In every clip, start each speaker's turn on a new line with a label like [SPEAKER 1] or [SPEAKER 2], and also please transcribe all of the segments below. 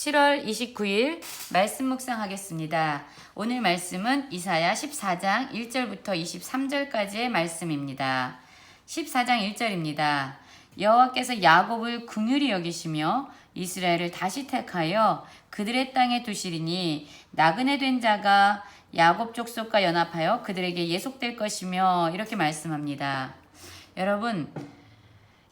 [SPEAKER 1] 7월 29일 말씀 묵상하겠습니다. 오늘 말씀은 이사야 14장 1절부터 23절까지의 말씀입니다. 14장 1절입니다. 여호와께서 야곱을 긍휼히 여기시며 이스라엘을 다시 택하여 그들의 땅에 두시리니 나그네 된 자가 야곱 족속과 연합하여 그들에게 예속될 것이며 이렇게 말씀합니다. 여러분,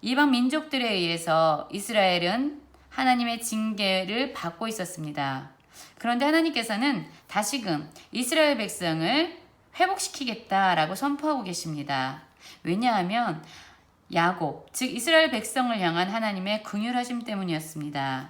[SPEAKER 1] 이방 민족들에 의해서 이스라엘은 하나님의 징계를 받고 있었습니다. 그런데 하나님께서는 다시금 이스라엘 백성을 회복시키겠다라고 선포하고 계십니다. 왜냐하면 야곱, 즉 이스라엘 백성을 향한 하나님의 긍휼하심 때문이었습니다.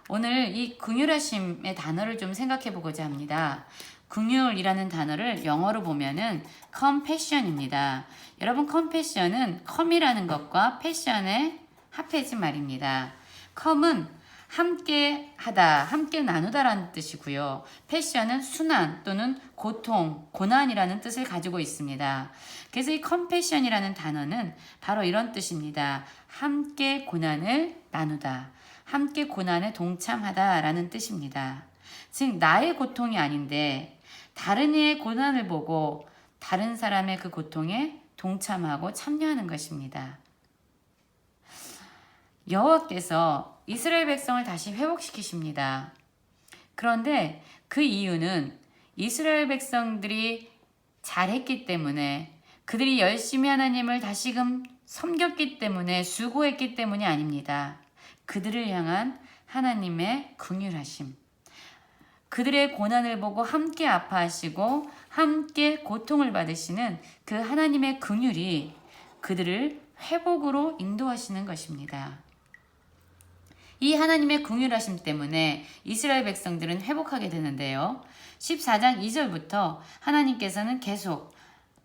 [SPEAKER 1] 오늘 이 긍휼하심의 단어를 좀 생각해 보고자 합니다. 긍휼이라는 단어를 영어로 보면은 compassion입니다. 여러분, compassion은 come이라는 것과 passion의 합해진 말입니다. come은 함께 하다, 함께 나누다라는 뜻이고요. passion은 순환 또는 고통, 고난이라는 뜻을 가지고 있습니다. 그래서 이 compassion이라는 단어는 바로 이런 뜻입니다. 함께 고난을 나누다, 함께 고난에 동참하다라는 뜻입니다. 즉 나의 고통이 아닌데 다른 이의 고난을 보고 다른 사람의 그 고통에 동참하고 참여하는 것입니다. 여호와께서 이스라엘 백성을 다시 회복시키십니다. 그런데 그 이유는 이스라엘 백성들이 잘했기 때문에, 그들이 열심히 하나님을 다시금 섬겼기 때문에, 수고했기 때문이 아닙니다. 그들을 향한 하나님의 긍휼하심, 그들의 고난을 보고 함께 아파하시고 함께 고통을 받으시는 그 하나님의 긍휼이 그들을 회복으로 인도하시는 것입니다. 이 하나님의 긍휼하심 때문에 이스라엘 백성들은 회복하게 되는데요. 14장 2절부터 하나님께서는 계속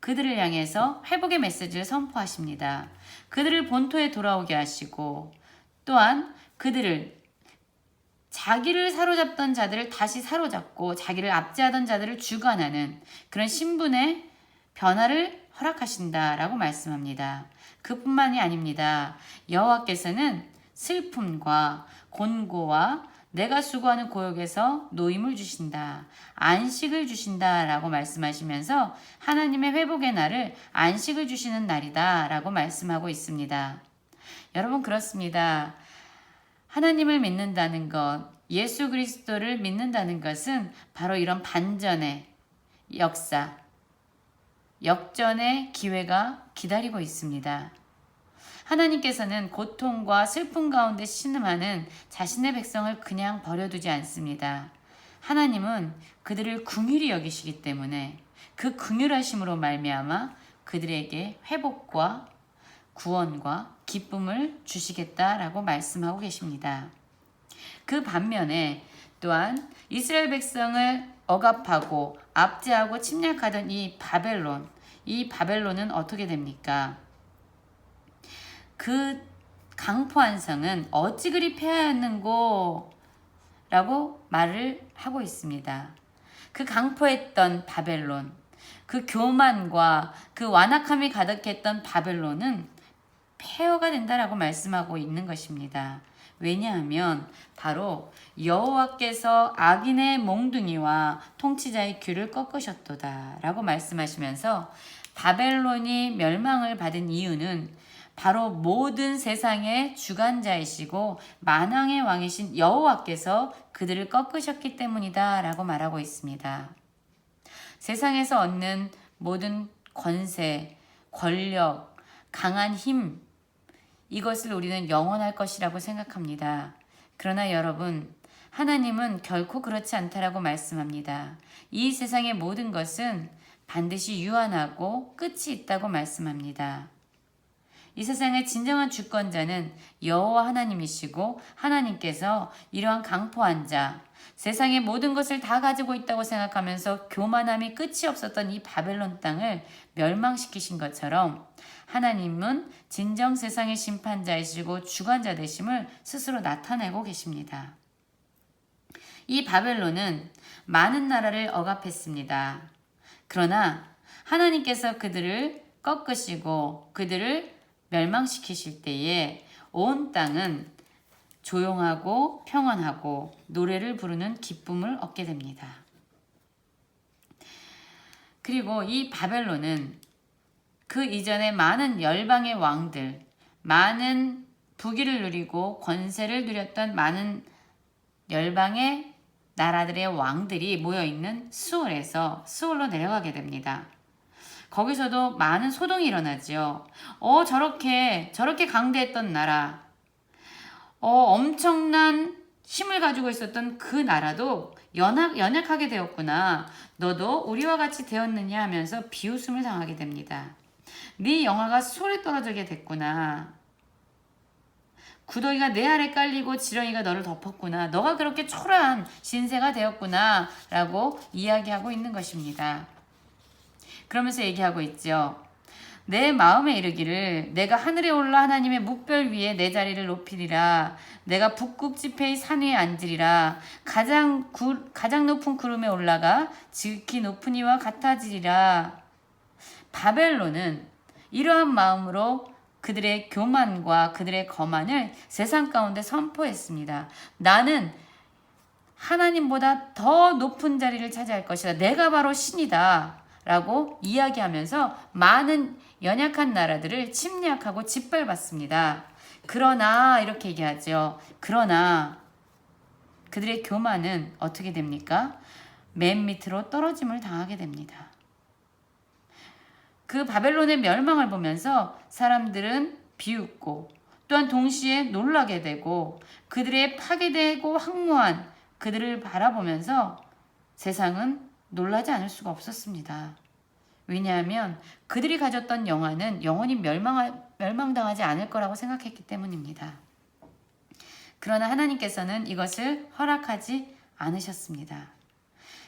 [SPEAKER 1] 그들을 향해서 회복의 메시지를 선포하십니다. 그들을 본토에 돌아오게 하시고, 또한 그들을, 자기를 사로잡던 자들을 다시 사로잡고 자기를 압제하던 자들을 주관하는 그런 신분의 변화를 허락하신다라고 말씀합니다. 그뿐만이 아닙니다. 여호와께서는 슬픔과 곤고와 내가 수고하는 고역에서 노임을 주신다, 안식을 주신다라고 말씀하시면서 하나님의 회복의 날을 안식을 주시는 날이다라고 말씀하고 있습니다. 여러분, 그렇습니다. 하나님을 믿는다는 것, 예수 그리스도를 믿는다는 것은 바로 이런 반전의 역사, 역전의 기회가 기다리고 있습니다. 하나님께서는 고통과 슬픔 가운데 신음하는 자신의 백성을 그냥 버려두지 않습니다. 하나님은 그들을 긍휼히 여기시기 때문에 그 긍휼하심으로 말미암아 그들에게 회복과 구원과 기쁨을 주시겠다라고 말씀하고 계십니다. 그 반면에 또한 이스라엘 백성을 억압하고 압제하고 침략하던 이 바벨론은 어떻게 됩니까? 그 강포한 성은 어찌 그리 폐하였는고? 라고 말을 하고 있습니다. 그 강포했던 바벨론, 그 교만과 그 완악함이 가득했던 바벨론은 폐허가 된다라고 말씀하고 있는 것입니다. 왜냐하면 바로 여호와께서 악인의 몽둥이와 통치자의 귀를 꺾으셨도다 라고 말씀하시면서 바벨론이 멸망을 받은 이유는 바로 모든 세상의 주관자이시고 만왕의 왕이신 여호와께서 그들을 꺾으셨기 때문이다 라고 말하고 있습니다. 세상에서 얻는 모든 권세, 권력, 강한 힘, 이것을 우리는 영원할 것이라고 생각합니다. 그러나 여러분, 하나님은 결코 그렇지 않다라고 말씀합니다. 이 세상의 모든 것은 반드시 유한하고 끝이 있다고 말씀합니다. 이 세상의 진정한 주권자는 여호와 하나님이시고, 하나님께서 이러한 강포한 자, 세상의 모든 것을 다 가지고 있다고 생각하면서 교만함이 끝이 없었던 이 바벨론 땅을 멸망시키신 것처럼 하나님은 진정 세상의 심판자이시고 주관자 되심을 스스로 나타내고 계십니다. 이 바벨론은 많은 나라를 억압했습니다. 그러나 하나님께서 그들을 꺾으시고 그들을 멸망시키실 때에 온 땅은 조용하고 평안하고 노래를 부르는 기쁨을 얻게 됩니다. 그리고 이 바벨론은 그 이전에 많은 열방의 왕들, 많은 부귀를 누리고 권세를 누렸던 많은 열방의 나라들의 왕들이 모여있는 수울로 내려가게 됩니다. 거기서도 많은 소동이 일어나죠. 저렇게 강대했던 나라, 엄청난 힘을 가지고 있었던 그 나라도 연약하게 되었구나. 너도 우리와 같이 되었느냐 하면서 비웃음을 당하게 됩니다. 네 영화가 수월에 떨어지게 됐구나. 구더기가 내 아래 깔리고 지렁이가 너를 덮었구나. 너가 그렇게 초라한 신세가 되었구나 라고 이야기하고 있는 것입니다. 그러면서 얘기하고 있죠. 내 마음에 이르기를 내가 하늘에 올라 하나님의 묵별 위에 내 자리를 높이리라. 내가 북극 지폐의 산 위에 앉으리라. 가장 높은 구름에 올라가 지극히 높은 이와 같아지리라. 바벨론은 이러한 마음으로 그들의 교만과 그들의 거만을 세상 가운데 선포했습니다. 나는 하나님보다 더 높은 자리를 차지할 것이다. 내가 바로 신이다. 라고 이야기하면서 많은 연약한 나라들을 침략하고 짓밟았습니다. 그러나 이렇게 얘기하죠. 그러나 그들의 교만은 어떻게 됩니까? 맨 밑으로 떨어짐을 당하게 됩니다. 그 바벨론의 멸망을 보면서 사람들은 비웃고 또한 동시에 놀라게 되고 그들의 파괴되고 황무한 그들을 바라보면서 세상은 놀라지 않을 수가 없었습니다. 왜냐하면 그들이 가졌던 영화는 영원히 멸망당하지 않을 거라고 생각했기 때문입니다. 그러나 하나님께서는 이것을 허락하지 않으셨습니다.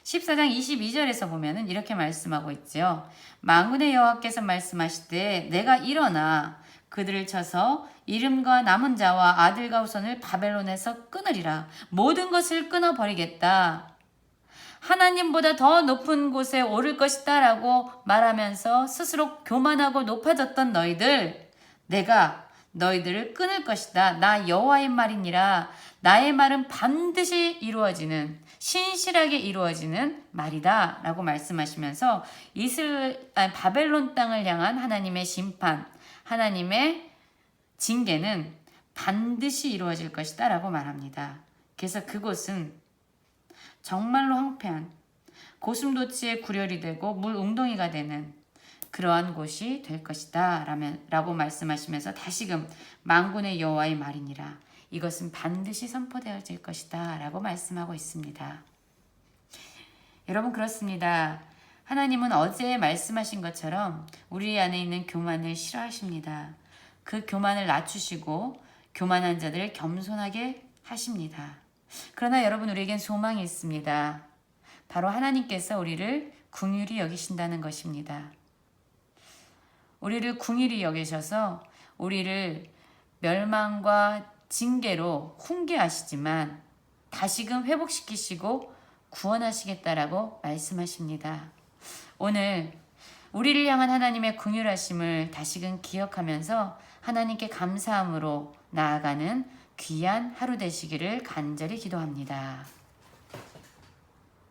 [SPEAKER 1] 14장 22절에서 보면은 이렇게 말씀하고 있죠. 만군의 여호와께서 말씀하시되 내가 일어나 그들을 쳐서 이름과 남은 자와 아들과 후손을 바벨론에서 끊으리라. 모든 것을 끊어버리겠다. 하나님보다 더 높은 곳에 오를 것이다 라고 말하면서 스스로 교만하고 높아졌던 너희들, 내가 너희들을 끊을 것이다. 나 여호와의 말이니라. 나의 말은 반드시 이루어지는, 신실하게 이루어지는 말이다 라고 말씀하시면서 바벨론 땅을 향한 하나님의 심판, 하나님의 징계는 반드시 이루어질 것이다 라고 말합니다. 그래서 그곳은 정말로 황폐한 고슴도치의 구렬이 되고 물 웅덩이가 되는 그러한 곳이 될 것이다 라고 말씀하시면서 다시금 만군의 여호와의 말이니라. 이것은 반드시 선포되어질 것이다 라고 말씀하고 있습니다. 여러분 그렇습니다. 하나님은 어제 말씀하신 것처럼 우리 안에 있는 교만을 싫어하십니다. 그 교만을 낮추시고 교만한 자들을 겸손하게 하십니다. 그러나 여러분 우리에겐 소망이 있습니다. 바로 하나님께서 우리를 긍휼히 여기신다는 것입니다. 우리를 긍휼히 여기셔서 우리를 멸망과 징계로 훈계하시지만 다시금 회복시키시고 구원하시겠다라고 말씀하십니다. 오늘 우리를 향한 하나님의 긍휼하심을 다시금 기억하면서 하나님께 감사함으로 나아가는 귀한 하루 되시기를 간절히 기도합니다.